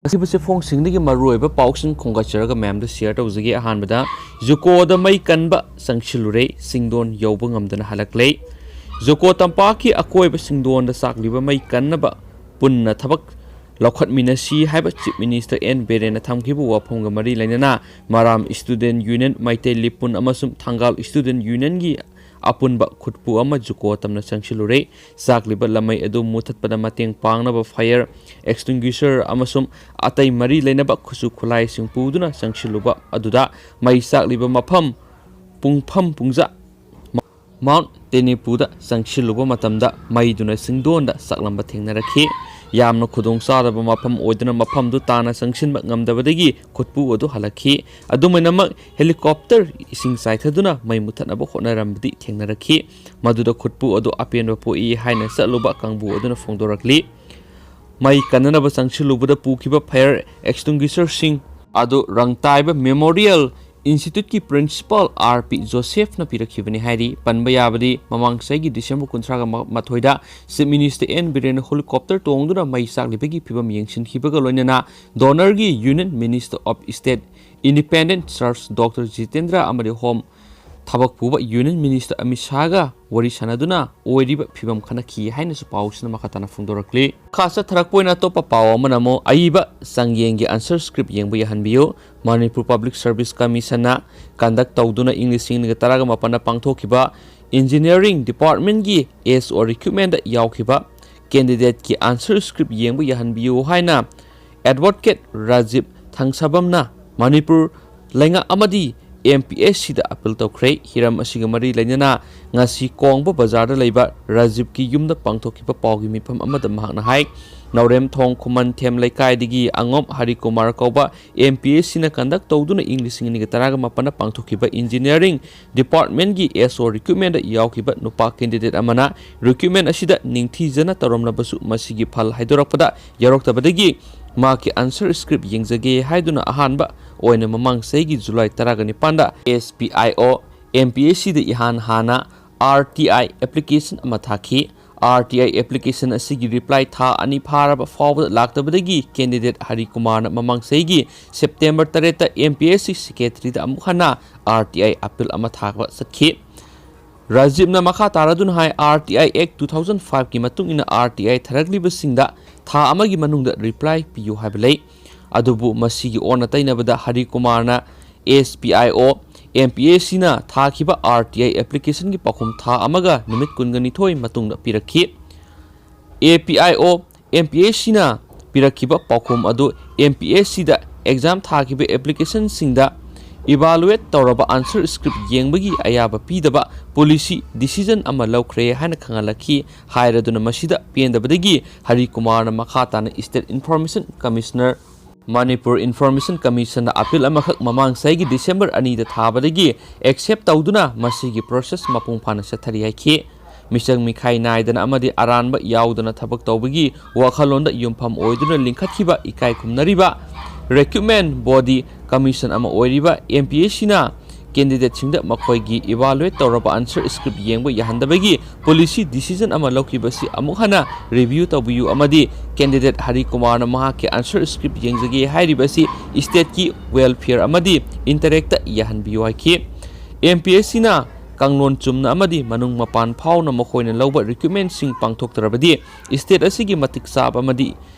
ꯑꯁꯤꯕꯁꯦ ꯐꯣꯡꯁꯤꯡꯗꯒꯤ ꯃꯔꯨꯑꯣꯏꯕ ꯄꯥꯎꯁꯤꯡ ꯈꯣꯡꯒꯠꯆꯔꯒ ꯃꯌꯥꯝꯗ ꯁꯤꯌꯔ ꯇꯧꯖꯒꯦ ꯑꯍꯥꯟꯕꯗ ꯖꯨꯀꯣꯗ ꯃꯩ ꯀꯟꯕ ꯆꯪꯁꯤꯜꯂꯨꯔꯦ ꯁꯤꯡꯗꯣꯟ ꯌꯧꯕ ꯉꯝꯗꯅ ꯍꯜꯂꯛꯂꯦ ꯖꯨꯀꯣ ꯇꯝꯄꯥꯛꯀꯤ ꯑꯀꯣꯏꯕ ꯁꯤꯡꯗꯣꯟꯗ ꯆꯥꯛꯂꯤꯕ ꯃꯩ ꯀꯟꯅꯕ ꯄꯨꯟꯅ ꯊꯕꯛ ꯂꯧꯈꯠꯃꯤꯟꯅꯁꯤ ꯍꯥꯏꯕ ꯆꯤꯞ ꯃꯤꯅꯤꯁꯇꯔ ꯑꯦꯟ ꯕꯤꯔꯦꯟꯅ ꯊꯝꯈꯤꯕ ꯋꯥꯐꯝꯒ ꯃꯔꯤ ꯂꯩꯅꯅ ꯃꯔꯥꯝ ꯁ꯭ꯇꯨꯗꯦꯟꯠ ꯌꯨꯅꯤꯌꯟ ꯃꯩꯇꯩ ꯂꯤꯄꯨꯟ ꯑꯃꯁꯨꯡ ꯊꯪꯒꯥꯜ ꯁ꯭ꯇꯨꯗꯦꯟꯠ ꯌꯨꯅꯤꯌꯟꯒꯤ ꯑꯄꯨꯟꯕ ꯈꯨꯠꯄꯨ ꯑꯃ ꯖꯨꯀꯣ ꯇꯝꯅ ꯆꯪꯁꯤꯜꯂꯨꯔꯦ ꯆꯥꯛꯂꯤꯕ ꯂꯃꯩ ꯑꯗꯨ ꯃꯨꯊꯠꯄꯗ ꯃꯇꯦꯡ ꯄꯥꯡꯅꯕ ꯐꯥꯏꯌꯔ ꯑꯦꯛꯁꯇꯤꯡꯒ꯭ꯋꯤꯁꯔ ꯑꯃꯁꯨꯡ ꯑꯇꯩ ꯃꯔꯤ ꯂꯩꯅꯕ ꯈꯨꯠꯁꯨ ꯈꯨꯠꯂꯥꯏꯁꯤꯡ ꯄꯨꯗꯨꯅ ꯆꯪꯁꯤꯜꯂꯨꯕ ꯑꯗꯨꯗ ꯃꯩ ꯆꯥꯛꯂꯤꯕ ꯃꯐꯝ ꯄꯨꯡꯐꯝ ꯄꯨꯡꯖꯥ ꯃꯥꯎꯟꯠ ꯇꯦꯅꯤꯄꯨꯗ ꯆꯪꯁꯤꯜꯂꯨꯕ ꯃꯇꯝꯗ ꯃꯩꯗꯨꯅ ꯆꯤꯡꯗꯣꯟꯗ ꯆꯥꯛꯂꯝꯕ ꯊꯦꯡꯅꯔꯛꯈꯤ ꯌꯥꯝꯅ ꯈꯨꯗꯣꯡꯆꯥꯗꯕ ꯃꯐꯝ ꯑꯣꯏꯗꯨꯅ ꯃꯐꯝꯗꯨ ꯇꯥꯟꯅ ꯆꯪꯁꯤꯟꯕ ꯉꯝꯗꯕꯗꯒꯤ ꯈꯨꯠꯄꯨ ꯑꯗꯨ ꯍꯜꯂꯛꯈꯤ ꯑꯗꯨꯃꯥꯏꯅꯃꯛ ꯍꯦꯂꯤꯀꯣꯞꯇꯔ ꯏꯁꯤꯡ ꯆꯥꯏꯊꯗꯨꯅ ꯃꯩ ꯃꯨꯊꯠꯅꯕ ꯍꯣꯠꯅꯔꯝꯕꯗꯤ ꯊꯦꯡꯅꯔꯛꯈꯤ ꯃꯗꯨꯗ ꯈꯨꯠꯄꯨ ꯑꯗꯨ ꯑꯄꯦꯟꯕ ꯄꯣꯛꯏ ꯍꯥꯏꯅ ꯆꯠꯂꯨꯕ ꯀꯥꯡꯕꯨ ꯑꯗꯨꯅ ꯐꯣꯡꯗꯣꯔꯛꯂꯤ ꯃꯩ ꯀꯟꯅꯅꯕ ꯆꯪꯁꯤꯜꯂꯨꯕꯗ ꯄꯨꯈꯤꯕ ꯐꯥꯏꯌꯔ ꯑꯦꯛꯁꯇꯤꯡꯒ꯭ꯋꯤꯁꯔꯁꯤꯡ ꯑꯗꯨ ꯔꯪꯇꯥꯏꯕ memorial institute principal R P. Joseph पीरखिबनी हाइरी पनबा याबदी ममांग चैगी December 30 chief minister N Biren helicopter तोंगदुना मई चाकलिबगी फिबम येंसिनखिबगा लोइनना डोनरगी union minister of state independent charge doctor Jitendra अमरी होम थबक पुबा यूनियन मिनिस्टर अमित शाहगा वरी सनादुना ओइरिबा फिबम खनखि हाइनसु पाउसना मखताना फुंदोरक्ली खासा थरकपोइना तोपा पाव अमनमो अइबा संगयेंगी आंसर स्क्रिप्ट येंबा यहनबियो Manipur public service commission conduct तौदुना इंग्लिश तरागा मपना पांथोखिबा इंजीनियरिंग डिपार्टमेंट की एस और रिक्रूटमेंट यावखिबा कैंडिडेट की आंसर स्क्रिप्ट येंबा यहनबियो हाइना एडवोकेट राजीव थंगसाबमना मणिपुर लेंगा अमदी MPSC दा अपील तौख्रे हिरम असिगा मरी लैनना ngasi कोंगबा बाजार लेबा राजीव की युमदा पांथोखिबा पावगी मिफम अमदा महाकना हाय नौरेम थोंग खुमन थेम लेकायदगी अंगोम हरि कुमार कौबा MPSC ना कंडक्ट तौदुना इंग्लिश निगा तरागा मपना पांथोखिबा इंजीनियरिंग डिपार्टमेंट की एसओ रिक्रूटमेंट यावखिबा नुपा कैंडिडेट अमना रिक्रूटमेंट असिदा निंगथीजना तौरमनबसु मसिगी फल हाइदोरकपदा यारोक्तबदगी माकी आंसर स्क्रिप्ट येंजगे हाइदुना अहानबा ओइना ममांग सेगी जुलाई 19 SPIO MPSC दा इहान हाना RTI एप्लीकेशन अमा थाखी RTI एप्लीकेशन असिगी रिप्लाई था अनि फारबा फावदा लाक्तबदगी candidate Hari Kumar ममांग सेगी September 3 MPSC secretary दा अमुखना RTI अपील अमा थाकबा सखी राजीव ना मखा तारादुन हाय RTI Act 2005 की मतुंग इन RTI थरगलिबसिंगदा था अमगी मनुंगदा रिप्लाई पियु हाबलै अदुबु मसिगी ओना तैनबदा हरि कुमारना SPIO MPSC ना थाखिबा RTI एप्लीकेशन की पखुम था अमगा निमित कुनगनिथोय मतुंगदा पिरखि APIO MPSC ना पिरखिबा पखुम अदु MPSC दा एग्जाम थाखिबा एप्लीकेशन सिंगदा इवालुएट तौरबा आंसर स्क्रिप्ट येंबगी अयाबा पीदबा पॉलिसी डिसीजन अमा लौख्रे हायना खंगलखि हायरदुना मसिदा पेंदबदगी हरि कुमार मखाताना state information commissioner Manipur information commission appeal अमखक ममांग सैगी डिसेंबर 2 थाबदगी एक्सेप्ट तौदुना मसिगी प्रोसेस मपुंग फाना सथरि हाइखि मिसंग मिखाई नायदना अमदि अरानबा यावदना थबक तौबगी वाखलोंदा युमफम ओइदुना लिंखतखिबा इकाई खुमनरिबा रिक्रूटमेंट बॉडी कमीशन अमा ओइरिबा MPSC ना कैंडिडेट सिंगदा मखोयगी इवालुएट तौरबा आंसर स्क्रिप्ट येंबा यहंदबगी पॉलिसी डिसीजन अमा लौकिबसी अमुखना रिव्यू तौबियु अमदि कैंडिडेट हरि कुमार महा के आंसर स्क्रिप्ट येंजगे हाइरिबसी स्टेट की वेलफेयर अमदि इंटरेक्ट यहनबियु हाइखि MPSC ना कांगलोन चुमना अमदि मनुंग मपान फावना मखोयना लौबा रिक्रूटमेंट सिंग पांगथोक्तरबदि स्टेट असिगी मतिक साब अमदि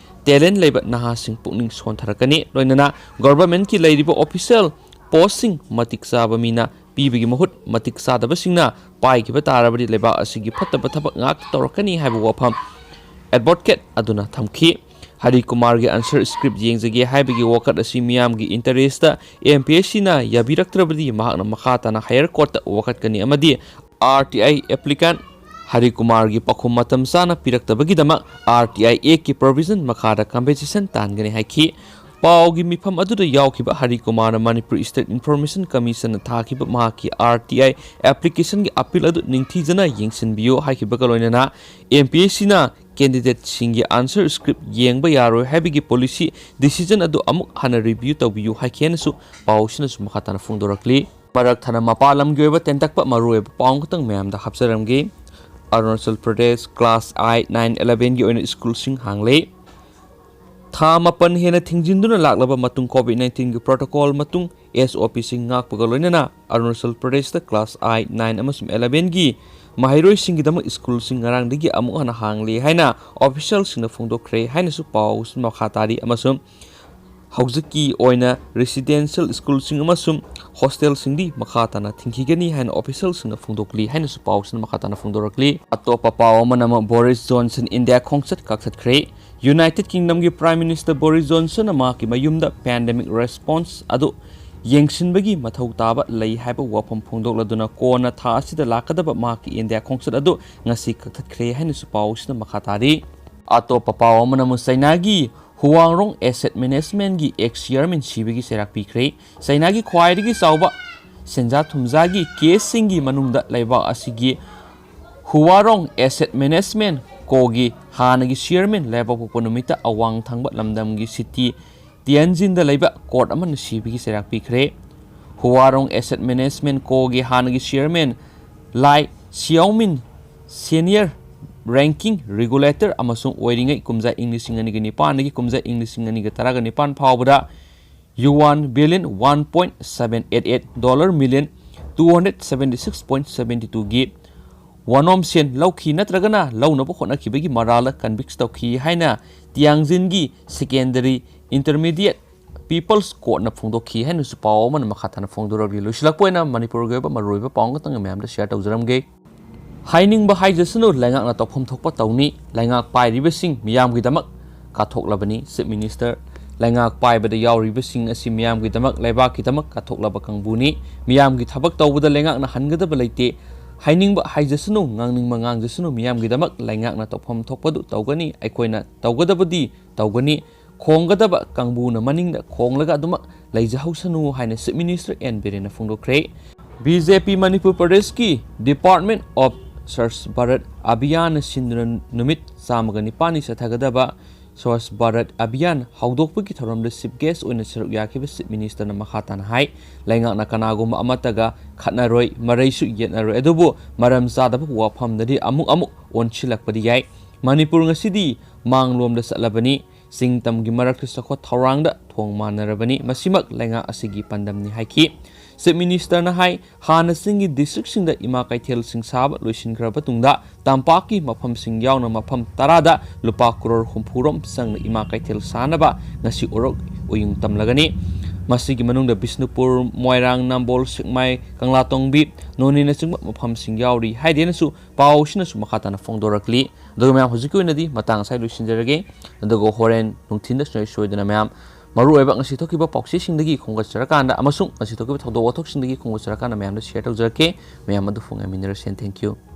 टैलेंट लेबा नहासिंग पुकनिंग सोनथरकनी लोइनना गवर्नमेंट की लैरिबा ऑफिशियल पोस्टिंग मतिक साब मीना पीबगी महुत मतिक सादबसिंगना पाइखिबा तारबदि लेबा असिगी फत्तबा थबक ngak तौरकनी हाइबा वफम एडवोकेट अदुना थमखि हरि कुमार के आंसर स्क्रिप्ट येंजगे हाइबगी वकत असि मियामगी इंटरेस्ट MPSC ना याबिरक्तरबदि महाकना मखाताना हायर कोर्ट वकत कनी अमदि RTI एप्लीकेंट हरि कुमार की पखुम मतम साना पिरक्तबगीदमक RTI Act की प्रोविजन मखादा कंपेंसेशन तानगने हाइखि पावगी मिफम अदुदा यावखिबा Hari Kumar Manipur state information commission थाखिबा माकी RTI एप्लीकेशन की अपील अदु निंगथीजना येंसिनबियो हाइखिबा लोइनना MPSC ना कैंडिडेट सिंगी आंसर स्क्रिप्ट येंबा यारो हाइबगी पॉलिसी डिसीजन अदु अमुक हना रिव्यू तौबियो हाइखेनसु पाउसनसु मखाताना फुंदोरक्ली मरक थना मपालम गेबा तेंतकपा मरुएब पाउंगतंग मयामदा हापसरमगे अरुणाचल प्रदेश क्लास 8 9 11 की स्कूल सिंह हांगले ꯊꯥ ꯃꯥꯄꯟ ꯍꯦꯟꯅ ꯊꯤꯡꯖꯤꯟꯗꯨꯅ ꯂꯥꯛꯂꯕ ꯃꯇꯨꯡ COVID-19 ꯒꯤ ꯄ꯭ꯔꯣꯇꯣꯀꯣꯜ ꯃꯇꯨꯡ SOP-ꯁꯤꯡ ꯉꯥꯛꯄꯒ ꯂꯣꯏꯅꯅ ꯑꯔꯨꯅꯥꯆꯜ ꯄ꯭ꯔꯗꯦꯁꯇ ꯀ꯭ꯂꯥꯁ 8, 9 ꯑꯃꯁꯨꯡ 11 ꯒꯤ ꯃꯍꯩꯔꯣꯏꯁꯤꯡꯒꯤꯗꯃꯛ ꯁ꯭ꯀꯨꯜꯁꯤꯡ ꯉꯔꯥꯡꯗꯒꯤ ꯑꯃꯨꯛ ꯍꯟꯅ ꯍꯥꯡꯂꯤ ꯍꯥꯏꯅ ꯑꯣꯐꯤꯁꯤꯌꯦꯜꯁꯤꯡꯅ ꯐꯣꯡꯗꯣꯛꯈ꯭ꯔꯦ ꯍꯥꯏꯅꯁꯨ ꯄꯥꯎ ꯃꯈꯥ ꯇꯥꯔꯤ ꯑꯃꯁꯨꯡ ꯍꯧꯖꯤꯛꯀꯤ ꯑꯣꯏꯅ ꯔꯦꯁꯤꯗꯦꯟꯁꯤꯌꯦꯜ ꯁ꯭ꯀꯨꯜꯁꯤꯡ ꯑꯃꯁꯨꯡ ꯍꯣꯁꯇꯦꯜꯁꯤꯡꯗꯤ ꯃꯈꯥ ꯇꯥꯅ ꯊꯤꯡꯈꯤꯒꯅꯤ ꯍꯥꯏꯅ ꯑꯣꯐꯤꯁꯤꯌꯦꯜꯁꯤꯡꯅ ꯐꯣꯡꯗꯣꯛꯂꯤ ꯍꯥꯏꯅꯁꯨ ꯄꯥꯎꯁꯤꯅ ꯃꯈꯥ ꯇꯥꯅ ꯐꯣꯡꯗꯣꯔꯛꯂꯤ꯫ ꯑꯇꯣꯞꯄ ꯄꯥꯎ ꯑꯃꯅ ꯕꯣꯔꯤꯁ ꯖꯣꯟꯁꯟ ꯏꯟꯗꯤꯌꯥ ꯈꯣꯡꯆꯠ ꯀꯛꯊꯠꯈ꯭ꯔꯦ꯫ ꯌꯨꯅꯥꯏꯇꯦꯗ ꯀꯤꯡꯗꯝꯒꯤ ꯄ꯭ꯔꯥꯏꯝ ꯃꯤꯅꯤꯁꯇꯔ ꯕꯣꯔꯤꯁ ꯖꯣꯟꯁꯟꯅ ꯃꯍꯥꯛꯀꯤ ꯃꯌꯨꯝꯗ ꯄꯦꯟꯗꯦꯃꯤꯛ ꯔꯦꯁꯄꯣꯟꯁ ꯑꯗꯨ ꯌꯦꯡꯁꯤꯟꯕꯒꯤ ꯃꯊꯧ ꯇꯥꯕ ꯂꯩ ꯍꯥꯏꯕ ꯋꯥꯐꯝ ꯐꯣꯡꯗꯣꯛꯂꯗꯨꯅ ꯀꯣꯟꯅ ꯊꯥ ꯑꯁꯤꯗ ꯂꯥꯛꯀꯗꯕ ꯃꯍꯥꯛꯀꯤ ꯏꯟꯗꯤꯌꯥ ꯈꯣꯡꯆꯠ ꯑꯗꯨ ꯉꯁꯤ ꯀꯛꯊꯠꯈ꯭ꯔꯦ ꯍꯥꯏꯅꯁꯨ ꯄꯥꯎꯁꯤꯅ ꯃꯈꯥ ꯇꯥꯔꯤ꯫ ꯑꯇꯣꯞꯄ ꯄꯥꯎ ꯑꯃꯅ ꯆꯩꯅꯥꯒꯤ ꯍꯨꯋꯥꯡꯔꯣꯡ ꯑꯦꯁꯦꯠ ꯃꯦꯅꯦꯖꯃꯦꯟꯠꯒꯤ ꯑꯦꯛꯁ-ꯆꯤꯌꯔꯃꯦꯟ ꯁꯤꯕꯒꯤ ꯆꯩꯔꯥꯛ ꯄꯤꯈ꯭ꯔꯦ꯫ ꯆꯩꯅꯥꯒꯤ ꯈ꯭ꯋꯥꯏꯗꯒꯤ ꯆꯥꯎꯕ ꯁꯦꯟꯖꯥ ꯊꯨꯝꯖꯥꯒꯤ ꯀꯦꯁꯁꯤꯡꯒꯤ ꯃꯅꯨꯡꯗ ꯂꯩꯕꯥꯛ ꯑꯁꯤꯒꯤ ꯍꯨꯋꯥꯔꯣꯡ ꯑꯦꯁꯦꯠ ꯃꯦꯅꯦꯖꯃꯦꯟꯠ ꯀꯣꯒꯤ ꯍꯥꯟꯅꯒꯤ ꯆꯤꯌꯔꯃꯦꯟ ꯂꯩꯕꯥꯛꯄꯣꯛꯄ ꯅꯨꯃꯤꯠꯇ ꯑꯋꯥꯡ ꯊꯪꯕ ꯂꯝꯗꯝꯒꯤ ꯁꯤꯇꯤ ꯇꯤꯌꯟꯖꯤꯟꯗ ꯂꯩꯕ ꯀꯣꯔꯠ ꯑꯃꯅ ꯁꯤꯕꯒꯤ ꯆꯩꯔꯥꯛ ꯄꯤꯈ꯭ꯔꯦ꯫ ꯍꯨꯋꯥꯔꯣꯡ ꯑꯦꯁꯦꯠ ꯃꯦꯅꯦꯖꯃꯦꯟꯠ ꯀꯣꯒꯤ ꯍꯥꯟꯅꯒꯤ ꯆꯤꯌꯔꯃꯦꯟ ꯂꯥꯏ ꯁꯤꯌꯥꯎꯃꯤꯟ ꯁꯦꯅꯤꯌꯔ ꯔꯦꯡꯀꯤꯡ ꯔꯤꯒꯨꯂꯦꯇꯔ ꯑꯃꯁꯨꯡ ꯑꯣꯏꯔꯤꯉꯩ ꯀꯨꯝꯖꯥ ꯏꯪ 2009 ꯗꯒꯤ ꯀꯨꯝꯖꯥ ꯏꯪ 2019 ꯐꯥꯎꯕꯗ ꯌꯨꯋꯥꯟ ꯕꯤꯂꯤꯌꯟ $1.788 ꯃꯤꯂꯤꯌꯟ 276.72 ꯒꯤ ꯋꯥꯅꯣꯝ ꯁꯦꯟ ꯂꯧꯈꯤ ꯅꯠꯇ꯭ꯔꯒꯅ ꯂꯧꯅꯕ ꯍꯣꯠꯅꯈꯤꯕꯒꯤ ꯃꯔꯥꯜꯗ ꯀꯟꯚꯤꯛꯁ ꯇꯧꯈꯤ ꯍꯥꯏꯅ ꯇꯤꯌꯥꯡꯖꯤꯟꯒꯤ ꯁꯦꯀꯦꯟꯗꯔꯤ ꯏꯟꯇꯔꯃꯤꯗꯤꯌꯦꯠ ꯄꯤꯄꯜꯁ ꯀꯣꯔꯠꯅ ꯐꯣꯡꯗꯣꯛꯈꯤ ꯍꯥꯏꯅꯁꯨ ꯄꯥꯎ ꯑꯃꯅ ꯃꯈꯥ ꯇꯥꯅ ꯐꯣꯡꯗꯣꯔꯛꯂꯤ꯫ ꯂꯣꯏꯁꯤꯜꯂꯛꯄ ꯑꯣꯏꯅ ꯃꯅꯤꯄꯨꯔꯒꯤ ꯑꯣꯏꯕ ꯃꯔꯨꯑꯣꯏꯕ ꯄꯥꯎ ꯈꯛꯇꯪ ꯃꯌꯥꯝꯗ ꯁꯤꯌꯔ ꯇꯧꯖꯔꯝꯒꯦ꯫ ꯍꯥꯏꯅꯤꯡꯕ ꯍꯥꯏꯖꯁꯅꯨ, ꯂꯩꯉꯥꯛꯅ ꯇꯧꯐꯝ ꯊꯣꯛꯄ ꯇꯧꯅꯤ꯫ ꯂꯩꯉꯥꯛ ꯄꯥꯏꯔꯤꯕꯁꯤꯡ ꯃꯤꯌꯥꯝꯒꯤꯗꯃꯛ ꯀꯠꯊꯣꯛꯂꯕꯅꯤ꯫ ꯆꯤꯞ ꯃꯤꯅꯤꯁꯇꯔ ꯂꯩꯉꯥꯛ ꯄꯥꯏꯕꯗ ꯌꯥꯎꯔꯤꯕꯁꯤꯡ ꯑꯁꯤ ꯃꯤꯌꯥꯝꯒꯤꯗꯃꯛ, ꯂꯩꯕꯥꯛꯀꯤꯗꯃꯛ ꯀꯠꯊꯣꯛꯂꯕ ꯀꯥꯡꯕꯨꯅꯤ꯫ ꯃꯤꯌꯥꯝꯒꯤ ꯊꯕꯛ ꯇꯧꯕꯗ ꯂꯩꯉꯥꯛꯅ ꯍꯟꯒꯗꯕ ꯂꯩꯇꯦ꯫ ꯍꯥꯏꯅꯤꯡꯕ ꯍꯥꯏꯖꯁꯅꯨ, ꯉꯥꯡꯅꯤꯡꯕ ꯉꯥꯡꯖꯁꯅꯨ, ꯃꯤꯌꯥꯝꯒꯤꯗꯃꯛ ꯂꯩꯉꯥꯛꯅ ꯇꯧꯐꯝ ꯊꯣꯛꯄꯗꯨ ꯇꯧꯒꯅꯤ꯫ ꯑꯩꯈꯣꯏꯅ ꯇꯧꯒꯗꯕꯗꯤ ꯇꯧꯒꯅꯤ꯫ ꯈꯣꯡꯒꯗꯕ ꯀꯥꯡꯕꯨꯅ ꯃꯅꯤꯡꯗ ꯈꯣꯡꯂꯒ ꯑꯗꯨꯃꯛ ꯂꯩꯖꯍꯧꯁꯅꯨ ꯍꯥꯏꯅ ꯆꯤꯞ ꯃꯤꯅꯤꯁꯇꯔ ꯑꯦꯟ ꯕꯤꯔꯦꯟꯅ ꯐꯣꯡꯗꯣꯛꯈ꯭ꯔꯦ꯫ ꯕꯤ.ꯖꯦ.ꯄꯤ. ꯃꯅꯤꯄꯨꯔ ꯄ꯭ꯔꯗꯦꯁꯀꯤ ꯗꯤꯄꯥꯔꯠꯃꯦꯟꯠ ꯑꯣꯐ ꯁ꯭ꯋꯥꯆ ꯚꯥꯔꯠ ꯑꯚꯤꯌꯥꯟꯅ ꯁꯤꯟꯗꯨꯅ ꯅꯨꯃꯤꯠ 109ꯅꯤ ꯆꯠꯊꯒꯗꯕ ꯁ꯭ꯋꯥꯆ ꯚꯥꯔꯠ ꯑꯚꯤꯌꯥꯟ ꯍꯧꯗꯣꯛꯄꯒꯤ ꯊꯧꯔꯝꯗ ꯆꯤꯞ ꯒꯦꯁꯠ ꯑꯣꯏꯅ ꯁꯔꯨꯛ ꯌꯥꯈꯤꯕ ꯆꯤꯞ ꯃꯤꯅꯤꯁꯇꯔꯅ ꯃꯈꯥ ꯇꯥꯅ ꯍꯥꯏ ꯂꯩꯉꯥꯛꯅ ꯀꯅꯥꯒꯨꯝꯕ ꯑꯃꯠꯇꯒ ꯈꯠꯅꯔꯣꯏ, ꯃꯔꯩꯁꯨ ꯌꯦꯠꯅꯔꯣꯏ, ꯑꯗꯨꯕꯨ ꯃꯔꯝ ꯆꯥꯗꯕ ꯋꯥꯐꯝꯗꯗꯤ ꯑꯃꯨꯛ ꯑꯣꯟꯁꯤꯜꯂꯛꯄꯗꯤ ꯌꯥꯏ꯫ ꯃꯅꯤꯄꯨꯔ ꯉꯁꯤꯗꯤ ꯃꯥꯡꯂꯣꯝꯗ ꯆꯠꯂꯕꯅꯤ꯫ ꯆꯤꯡ ꯇꯝꯒꯤ ꯃꯔꯛꯇ ꯆꯥꯎꯈꯠ ꯊꯧꯔꯥꯡꯗ ꯊꯣꯡ ꯃꯥꯟꯅꯔꯕꯅꯤ꯫ ꯃꯁꯤꯃꯛ ꯂꯩꯉꯥꯛ ꯑꯁꯤꯒꯤ ꯄꯥꯟꯗꯝꯅꯤ ꯍꯥꯏꯈꯤ꯫ ꯆꯤꯞ ꯃꯤꯅꯤꯁꯇꯔꯅ ꯍꯥꯏ ꯍꯥꯟꯅ ꯆꯤꯡꯒꯤ ꯗꯤꯁꯇ꯭ꯔꯤꯛꯁꯤꯡꯗ ꯏꯃꯥ ꯀꯩꯊꯦꯜꯁꯤꯡ ꯁꯥꯕ ꯂꯣꯏꯁꯤꯟꯈ꯭ꯔꯕ ꯇꯨꯡꯗ ꯇꯝꯄꯥꯛꯀꯤ ꯃꯐꯝꯁꯤꯡ ꯌꯥꯎꯅ ꯃꯐꯝ 10ꯗ ꯂꯨꯄꯥ ꯀ꯭ꯔꯣꯔ 60ꯔꯣꯝ ꯆꯪꯅ ꯏꯃꯥ ꯀꯩꯊꯦꯜ ꯁꯥꯅꯕ ꯉꯁꯤ ꯑꯣꯔꯣꯛ ꯑꯣꯌꯨꯡ ꯇꯝꯂꯒꯅꯤ꯫ ꯃꯁꯤꯒꯤ ꯃꯅꯨꯡꯗ ꯕꯤꯁꯅꯨꯄꯨꯔ, ꯃꯣꯏꯔꯥꯡ, ꯅꯝꯕꯣꯜ, ꯁꯦꯛꯃꯥꯏ, ꯀꯪꯂꯥꯇꯣꯡꯕꯤ, ꯅꯣꯅꯦꯅꯆꯤꯡꯕ ꯃꯐꯝꯁꯤꯡ ꯌꯥꯎꯔꯤ ꯍꯥꯏꯗꯦꯅꯁꯨ ꯄꯥꯎꯁꯤꯅꯁꯨ ꯃꯈꯥ ꯇꯥꯅ ꯐꯣꯡꯗꯣꯔꯛꯂꯤ꯫ ꯑꯗꯨꯒ ꯃꯌꯥꯝ ꯍꯧꯖꯤꯛꯀꯤ ꯑꯣꯏꯅꯗꯤ ꯃꯇꯥꯡ ꯑꯁꯥꯏ ꯂꯣꯏꯁꯤꯟꯖꯔꯒꯦ꯫ ꯑꯗꯨꯒ ꯍꯣꯔꯦꯟ ꯅꯨꯡꯊꯤꯟꯗ ꯁꯣꯏꯗꯅ ꯃꯌꯥꯝ ꯃꯔꯨꯑꯣꯏꯕ ꯉꯁꯤ ꯊꯣꯛꯈꯤꯕ ꯄꯥꯎꯆꯦꯁꯤꯡꯗꯒꯤ ꯈꯣꯝꯒꯠꯆꯔꯀꯥꯟꯗ ꯑꯃꯁꯨꯡ ꯉꯁꯤ ꯊꯣꯛꯈꯤꯕ ꯊꯧꯗꯣꯛ ꯋꯥꯊꯣꯛꯁꯤꯡꯗꯒꯤ ꯈꯣꯝꯒꯠꯆꯔꯀꯥꯟꯗ ꯃꯌꯥꯝꯗ ꯁꯤꯌꯔ ꯇꯧꯖꯔꯛꯀꯦ꯫ ꯃꯌꯥꯝ ꯑꯗꯨ ꯉꯥꯏꯃꯤꯟꯅꯔꯁꯦ꯫ Thank you.